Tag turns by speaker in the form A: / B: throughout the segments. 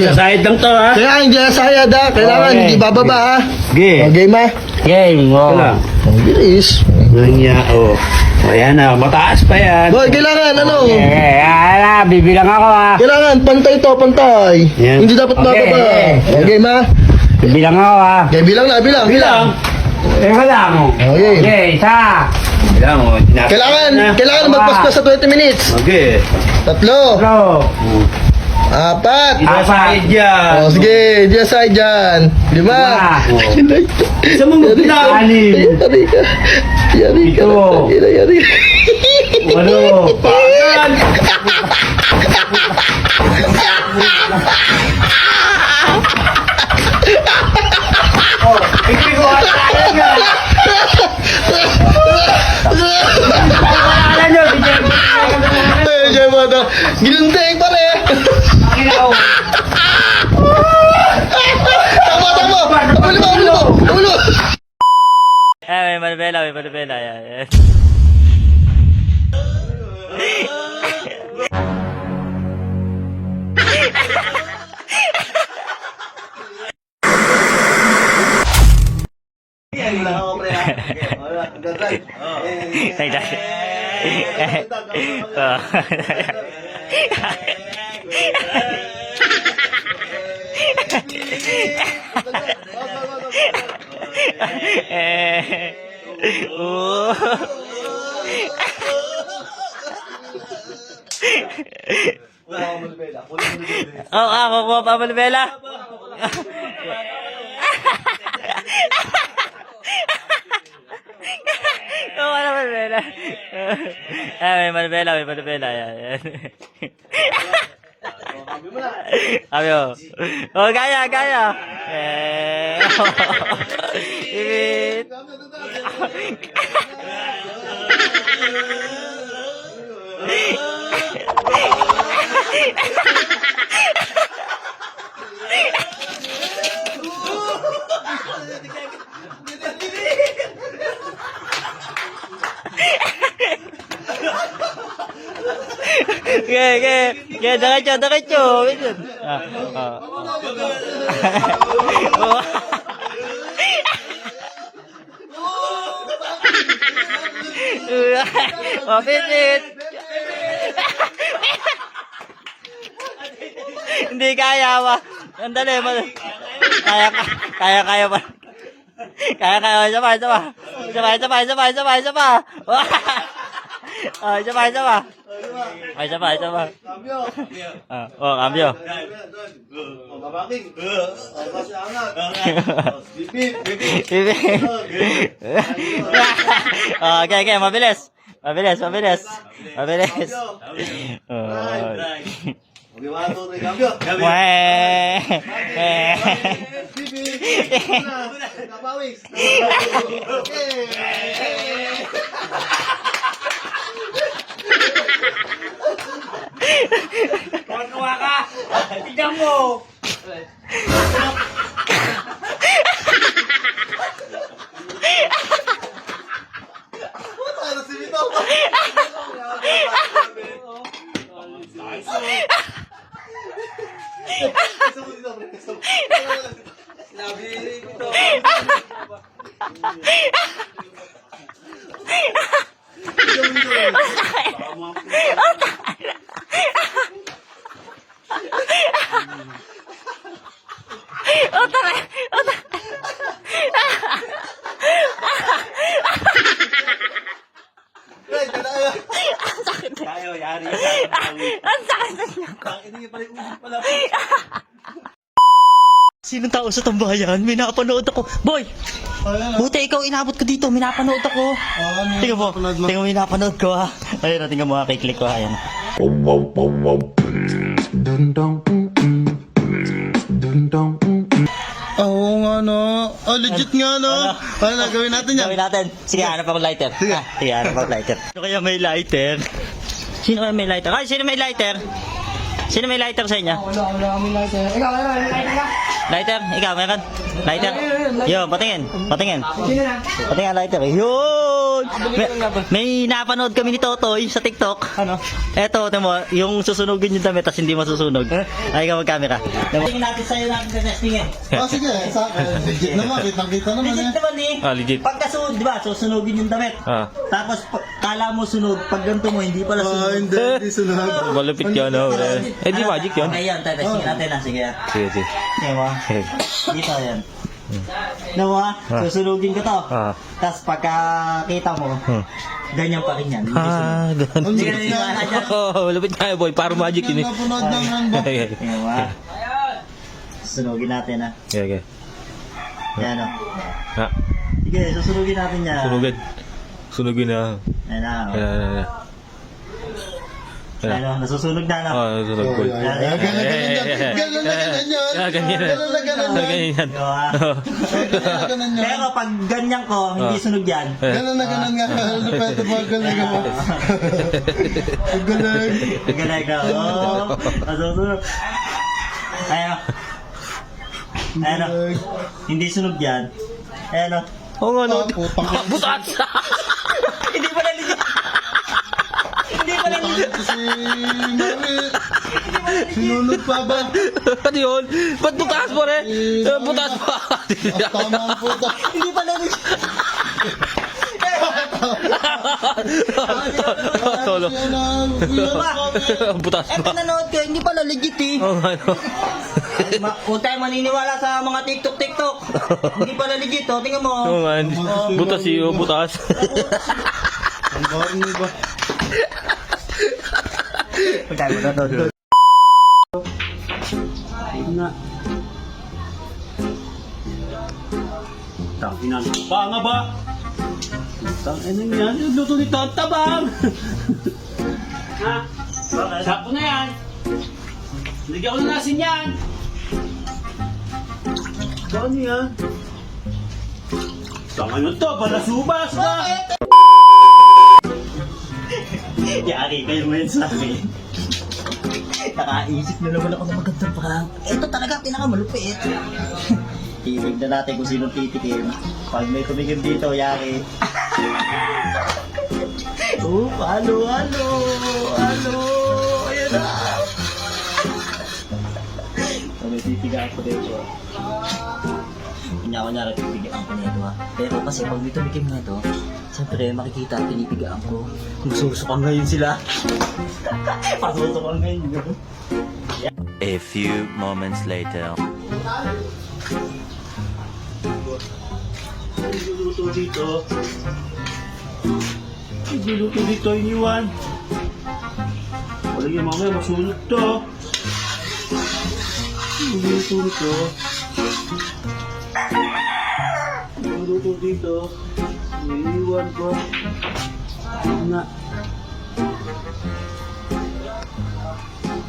A: Side lang to ha.
B: Kailangan hindi sayad ha. Kailangan
A: Okay.
B: hindi bababa ha.
A: Game.
B: O, game ha.
A: Game. Oh.
B: Ang bilis.
A: Nanya. Oh. Ayan na. Mataas pa yan.
B: Boy, kailangan ano?
A: Bibilang ako ha.
B: Kailangan pantay to, pantay.
A: Yan.
B: Hindi dapat
A: Okay.
B: bababa. O, game ha.
A: Bibilang ako ha.
B: Okay, bilang na, bilang.
A: Teka lang.
B: Okay.
A: Okay, isa. Bilang oh.
B: Kailangan magpaspas sa 20 minutes.
A: Okay.
B: 3,
A: Hello.
B: 4.
A: Apat.
B: O, sige, diyan side dyan. 5.
A: Isa mo magbilang. Anim.
B: Yari ka. Yari ka.
A: Ito.
B: Yari ka.
A: Walo. Pakan. Oh, hindi ko alam nga. Alam nyo,
B: Ay, diyan mo ito. Ginunting pare. Tama. Tamulo.
C: May manibela. Yan. Ako kuha pa manibela. Wala manibela. May manibela. Yan. Sabi mo. Oh, gaya. Ibit. Okay, diretso. Pipit. Hindi kaya ba? Andali, kaya ba? Kaya, isa pa. Isa pa. Isa pa. Oh, cambio. Okay, mabilis.
A: Kuha ka. Tignan mo.
C: Sinong tao sa tambayan? May napanood ako. Boy! Buti ikaw inabot ko dito. May napanood ako. Tingnan mo. May napanood ko ha. Ayun, tingnan mo ha. Kay-click ko ha. Ayan.
B: Oo nga no. Legit nga no. Ano gawin natin yan?
C: Gawin natin. Sige, hanap ako lighter. Sige, hanap ako lighter. Sino kaya may lighter? Sino may lighter sa inyo?
D: Wala kami lighter. Ikaw, may lighter ka?
C: Lighter? Ikaw, meron? Lighter? Yun, patingin.
D: Sino na?
C: Patingin lighter. Yun! may napanood kami ni Totoy sa TikTok.
D: Ano?
C: Eto, tamo, yung susunugin yung damit tapos hindi masusunog. Ay, ikaw mag-camera. Tingin natin sa'yo natin sa testing eh.
B: Oh, sige, sa akin. Legit naman, kita naman
C: Legit
B: eh.
C: naman eh.
E: Legit.
C: Pagkasunod, di ba, susunugin yung damit. Tapos, kala mo sunog, pag ganito mo, hindi pala sunog.
B: Hindi sunod.
E: Malupit yun, oh. Di magic yun.
C: Ayan, testing natin na. Sige.
E: Sige, sige.
C: Sige mo. Dito, ayan. Ano mo ha? Susunugin ko to. Tapos pagkakita mo, ganyan pa rin yan. Hindi sunog.
E: Ganun.
C: Hindi ka naniniwala dyan.
E: Malupit nga, boy. Parang magic yun eh.
B: Napunod ng handbook.
C: Sige mo ha. Susunugin natin ha.
E: Okay, okay.
C: Ayan o.
E: Ha,
C: Sige, susunugin natin yan.
E: sunugin. Sunugin na.
C: Ayan na.
E: Ayan, ayan, ayan.
C: Ayan o, nasusunog na na.
E: Sunog, boy.
B: Ganun na ganun yan. Ganun na ganun yan.
E: Ganyan.
B: Ganun na ganun yan.
E: Ganyan yan.
C: Diba?
B: Ganun na ganun yan.
C: Pero pag ganyan ko, hindi sunog yan.
B: Ganun na ganun nga. Pwede mo galing mo. Ang galing.
C: Galing ka. Oo. Nasusunog. Ayan o. Ayan o. Hindi sunog yan. Ayan o.
E: Oo nga, no.
B: Putang
E: Butas!
C: Hindi pa legit. Hindi pa legit.
B: ito si Mami. Sinunod pa ba?
E: Ano yun? Ba't butas mo rin? Butas pa!
B: At tama ang puta.
C: Hindi pa legit.
E: Tolo. Butas
C: Eh,
E: pa.
C: pinanood ko, hindi pala legit eh.
E: Oo nga, no.
C: Huwag tayo maniniwala sa mga TikTok. Hindi pala legit, oh. Tingnan mo.
E: Oo nga. Butas iyo, butas.
B: Ang barney ba?
C: Huwag tayo mananood.
A: Tanginan. Banga ba? Tanginan yan. Yung luto ni Tabang. Ha? Sakto na yan. Ligyan ko na nasin yan. Ano yan? Tanginan to. Balasubas ba?
C: Yari kayo mo yun sa akin. Nakaisip na naman ako ng magandang prank. Ito talaga pinakamalupit. Titignan natin kung sino titikim. Pag may tumikim dito, yari. Oh, halo. Ayan na. So, may titigaan ko dito. Hindi ako nyari titigaan ko nito ha. Pero kasi pag may tumikim na ito, siyempre makikita at tinipigaan ko. Magsusukan ngayon sila. Pasusukan ngayon yun.
F: A few moments later.
A: Nagluluto dito. Nagluluto dito iniwan. Wala yung mamaya masunod to. Nagluluto dito. Nagluluto dito. Iniwan ko. Na.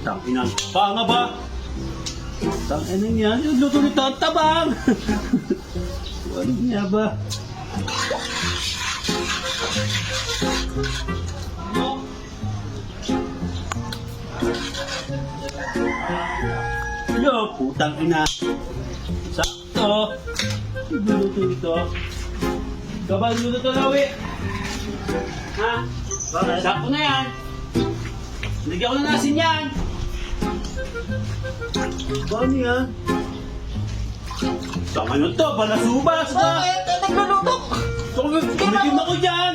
A: Tanginan. Panga ba? Tanginan yan. Yung luto ni Tabang. Ano niya ba? Yo, putang ina. Sakto. Luluto ito. Kabal luluto na uwi. Ha? Sakto na yan. Lagyan ko na nasin yan. Paano yan? Tama nyo to, balasubas na!
C: Nagluluto!
A: Tumikim ako dyan!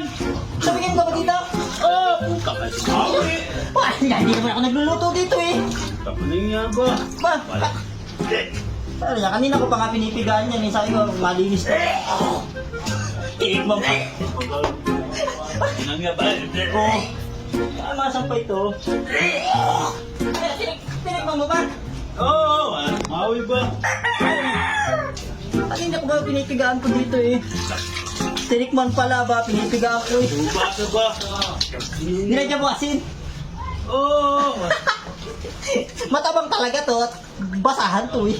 C: Tumikim ka ba dito?
A: Oh, puta ka si Maui!
C: Hindi naman ako nagluluto dito eh.
A: Tama na nga ba?
C: Sabi niya, kanina ko pa nga pinipigaan yan eh. Sabi ko, malinis to. Tikman pa.
A: Ano nga ba?
C: Oo. Masampay to. Tinikman mo ba?
A: Oo, Maui ba?
C: Kanina ko ba pinipigaan ko dito eh. Tinikman pala ba, pinipigaan ko eh.
A: Subasa ba?
C: Nilagyan mo asin.
A: Oo!
C: Matabang talaga to at basahan to eh.